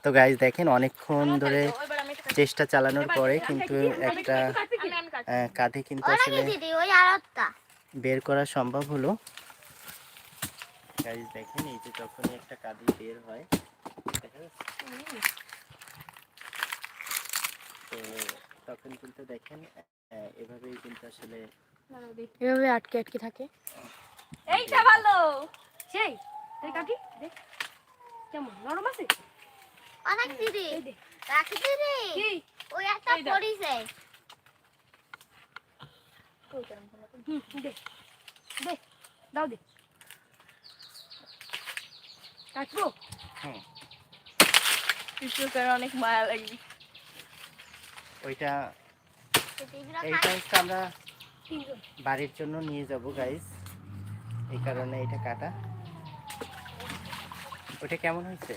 তো গাইজ দেখেন অনেকক্ষণ ধরে চেষ্টা চালানোর পরে কিন্তু একটা কাঁধে কিন্তু আসলে বের করা সম্ভব হলো। গাইজ দেখেন এই যে যখনই একটা কাঁধি বের হয় তো তখন কিন্তু দেখেন এভাবেই কিন্তু আসলে এভাবে আটকে আটকে থাকে। এইটা ভালো সেই এই কাটি দেখ কেমন নরম আছে অনেক দিদি রাখি দিদি কি ওই একটা পড়িছে দে দে দাও দে কাটবো পিছুটার অনেক মায়া লাগে ওইটা এইটা হচ্ছে আমরা বাড়ির জন্য নিয়ে যাব গাইজ, এই কারণে এটা কাটা। ওটা কেমন হয়েছে?